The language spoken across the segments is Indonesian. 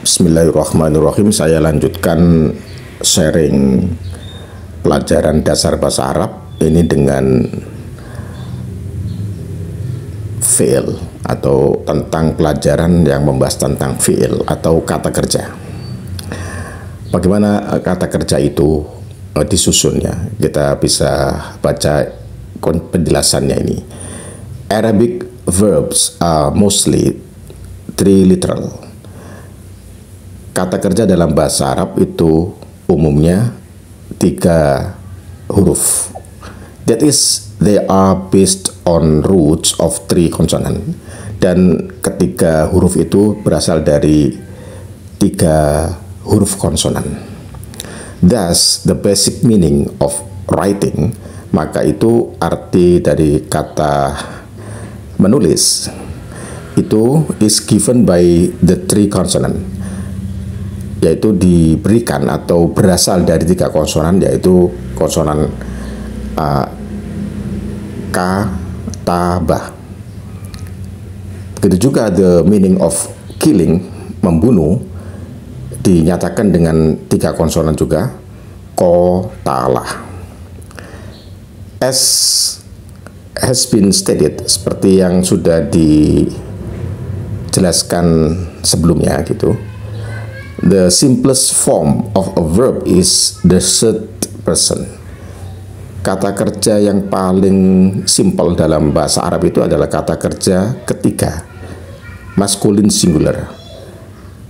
Bismillahirrahmanirrahim. Saya lanjutkan sharing pelajaran dasar bahasa Arab ini dengan fi'il atau tentang pelajaran yang membahas tentang fi'il atau kata kerja. Bagaimana kata kerja itu disusun ya? Kita bisa baca penjelasannya ini. Arabic verbs are mostly three literal. Kata kerja dalam bahasa Arab itu umumnya 3 huruf. That is, they are based on roots of 3 consonant. Dan ketiga huruf itu berasal dari 3 huruf konsonan. Thus, the basic meaning of writing, maka itu arti dari kata menulis, itu is given by the 3 consonant, yaitu diberikan atau berasal dari 3 konsonan, yaitu konsonan ka, ta, ba. Begitu juga the meaning of killing, membunuh, dinyatakan dengan 3 konsonan juga, ko, ta, la. As has been stated, seperti yang sudah dijelaskan sebelumnya gitu. The simplest form of a verb is the third person. Kata kerja yang paling simpel dalam bahasa Arab itu adalah kata kerja ketiga, maskulin singular.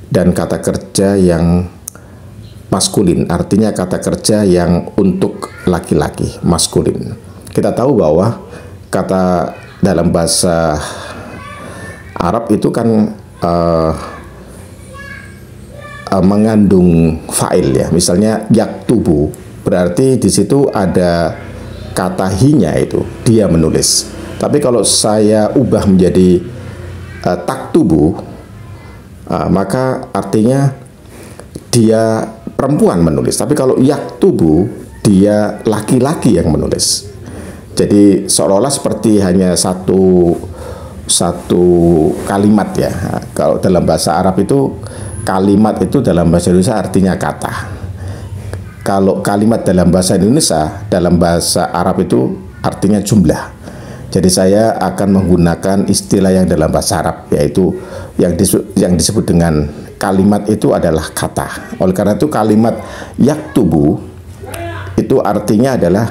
Dan kata kerja yang maskulin artinya kata kerja yang untuk laki-laki, maskulin. Kita tahu bahwa kata dalam bahasa Arab itu kan mengandung fa'il ya. Misalnya yaktubu, berarti di situ ada kata hinya, itu dia menulis. Tapi kalau saya ubah menjadi taktubu, maka artinya dia perempuan menulis. Tapi kalau yaktubu, dia laki-laki yang menulis. Jadi seolah-olah seperti hanya satu kalimat ya. Kalau dalam bahasa Arab itu kalimat itu dalam bahasa Indonesia artinya kata. Kalau kalimat dalam bahasa Indonesia, dalam bahasa Arab itu artinya jumlah. Jadi saya akan menggunakan istilah yang dalam bahasa Arab, yaitu yang disebut dengan kalimat itu adalah kata. Oleh karena itu kalimat yaktubu itu artinya adalah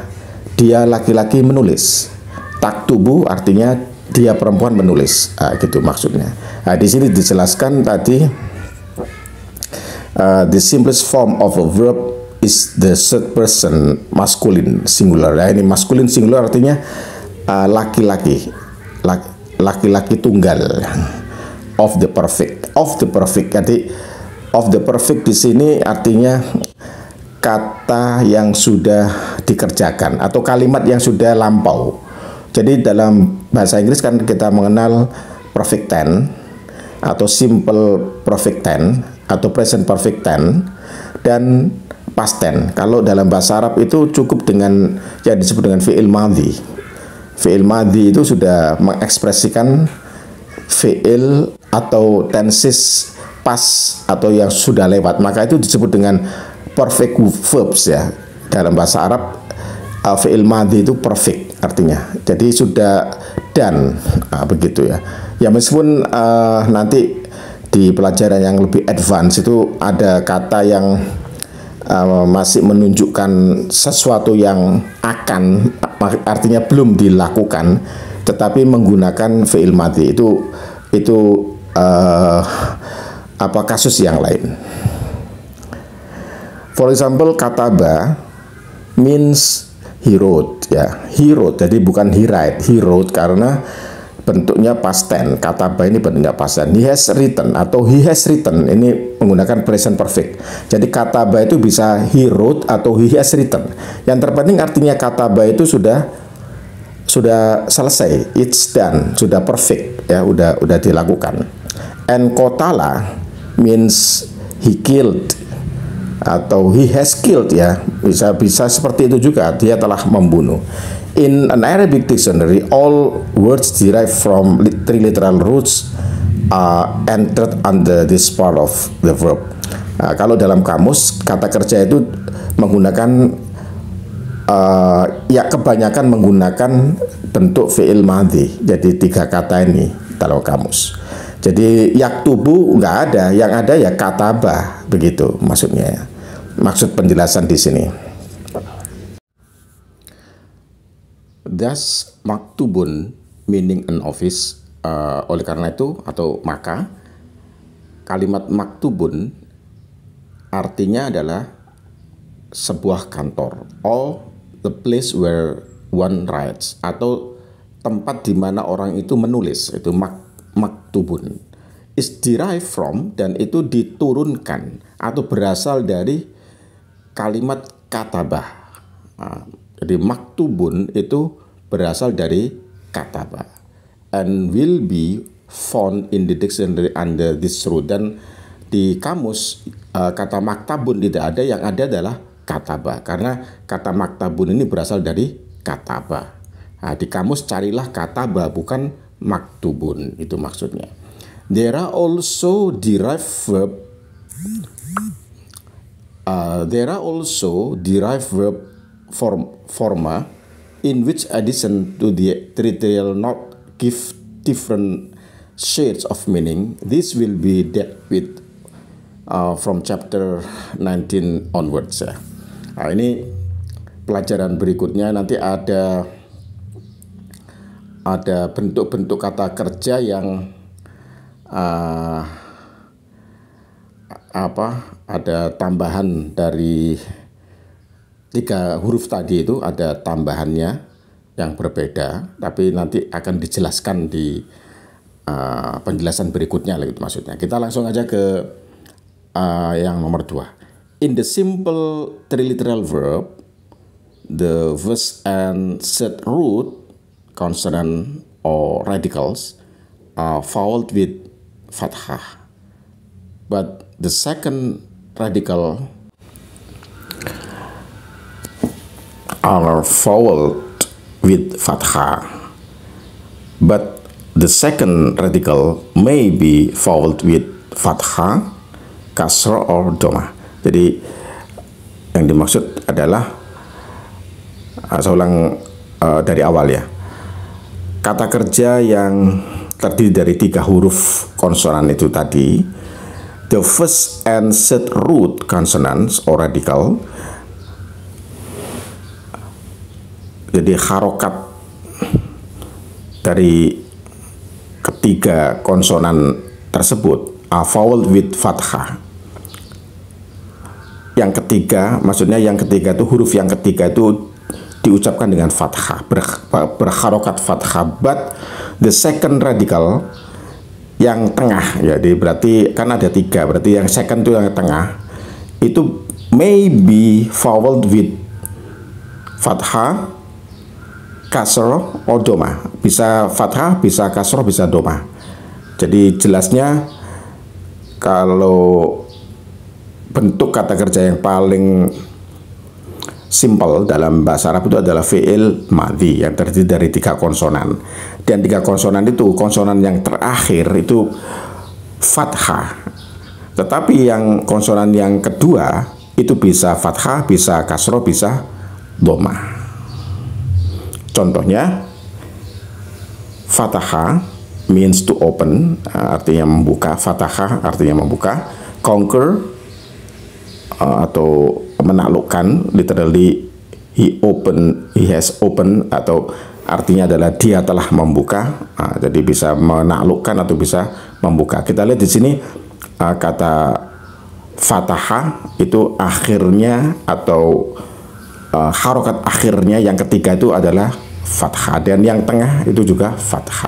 dia laki-laki menulis. Taktubu artinya dia perempuan menulis. Gitu maksudnya. Di sini dijelaskan tadi. The simplest form of a verb is the third person masculine singular. Nah, ini masculine singular artinya laki-laki, laki-laki tunggal. Of the perfect. Jadi of the perfect di sini artinya kata yang sudah dikerjakan atau kalimat yang sudah lampau. Jadi dalam bahasa Inggris kan kita mengenal perfect tense atau simple perfect tense atau present perfect tense dan past tense. Kalau dalam bahasa Arab itu cukup dengan yang disebut dengan fi'il madhi. Fi'il madhi itu sudah mengekspresikan fi'il atau tenses past atau yang sudah lewat. Maka itu disebut dengan perfect verbs ya. Dalam bahasa Arab fi'il madhi itu perfect artinya. Jadi sudah done, begitu ya. Ya meskipun nanti di pelajaran yang lebih advance itu ada kata yang masih menunjukkan sesuatu yang akan, artinya belum dilakukan, tetapi menggunakan fi'il madhi itu kasus yang lain. For example, kataba means he wrote ya, he wrote. Jadi bukan he write, he wrote karena bentuknya past tense. Kataba ini bentuknya past tense. He has written atau he has written ini menggunakan present perfect. Jadi kataba itu bisa he wrote atau he has written. Yang terpenting artinya kataba itu sudah selesai, it's done, sudah perfect ya, udah dilakukan. And kotala means he killed atau he has killed ya, bisa seperti itu juga, dia telah membunuh. In an Arabic dictionary, all words derived from 3 literal roots entered under this part of the verb. Kalau dalam kamus kata kerja itu menggunakan ya kebanyakan menggunakan bentuk fi'il madhi. Jadi 3 kata ini dalam kamus. Jadi yaktubu nggak ada, yang ada ya kataba, begitu maksudnya. Maksud penjelasan di sini. Thus maktubun meaning an office. Oleh karena itu atau maka kalimat maktubun artinya adalah sebuah kantor, or the place where one writes, atau tempat di mana orang itu menulis. Itu maktubun is derived from, dan itu diturunkan atau berasal dari kalimat katabah. Jadi maktubun itu berasal dari katabah, and will be found in the dictionary under this root. Dan di kamus kata maktabun tidak ada, yang ada adalah katabah, karena kata maktabun ini berasal dari katabah. Di kamus carilah katabah, bukan maktubun, itu maksudnya. There are also derived verb forma in which addition to the territorial note give different shades of meaning. This will be dealt with from chapter 19 onwards ya. Nah, ini pelajaran berikutnya nanti ada bentuk-bentuk kata kerja yang ada tambahan dari 3 huruf tadi, itu ada tambahannya yang berbeda, tapi nanti akan dijelaskan di penjelasan berikutnya gitu maksudnya. Kita langsung aja ke yang nomor 2. In the simple triliteral verb, the first and third root consonant or radicals are voweled with fathah, but the second radical are voweled with fathah, but the second radical may be voweled with fathah, kasrah, or dhamma. Jadi yang dimaksud adalah saya ulang dari awal ya. Kata kerja yang terdiri dari 3 huruf konsonan itu tadi, the first and third root consonants or radical, jadi harokat dari ketiga konsonan tersebut are voweled with fathah. Yang ketiga, maksudnya yang ketiga itu huruf yang ketiga itu diucapkan dengan fathah, berharokat fathah. But the second radical yang tengah, jadi berarti kan ada 3, berarti yang second itu yang tengah itu may be voweled with fathah, kasroh, or dhamma. Bisa fathah, bisa kasroh, bisa dhamma. Jadi jelasnya kalau bentuk kata kerja yang paling simple dalam bahasa Arab itu adalah fi'il madhi yang terdiri dari 3 konsonan. Dan 3 konsonan itu, konsonan yang terakhir itu fathah. Tetapi yang konsonan yang kedua itu bisa fathah, bisa kasroh, bisa dhamma. Contohnya, fataha means to open, artinya membuka. Fataha artinya membuka. Conquer atau menaklukkan, literally he has opened, atau artinya adalah dia telah membuka. Jadi bisa menaklukkan atau bisa membuka. Kita lihat di sini kata fataha itu akhirnya atau harokat akhirnya yang ketiga itu adalah fathah, dan yang tengah itu juga fathah.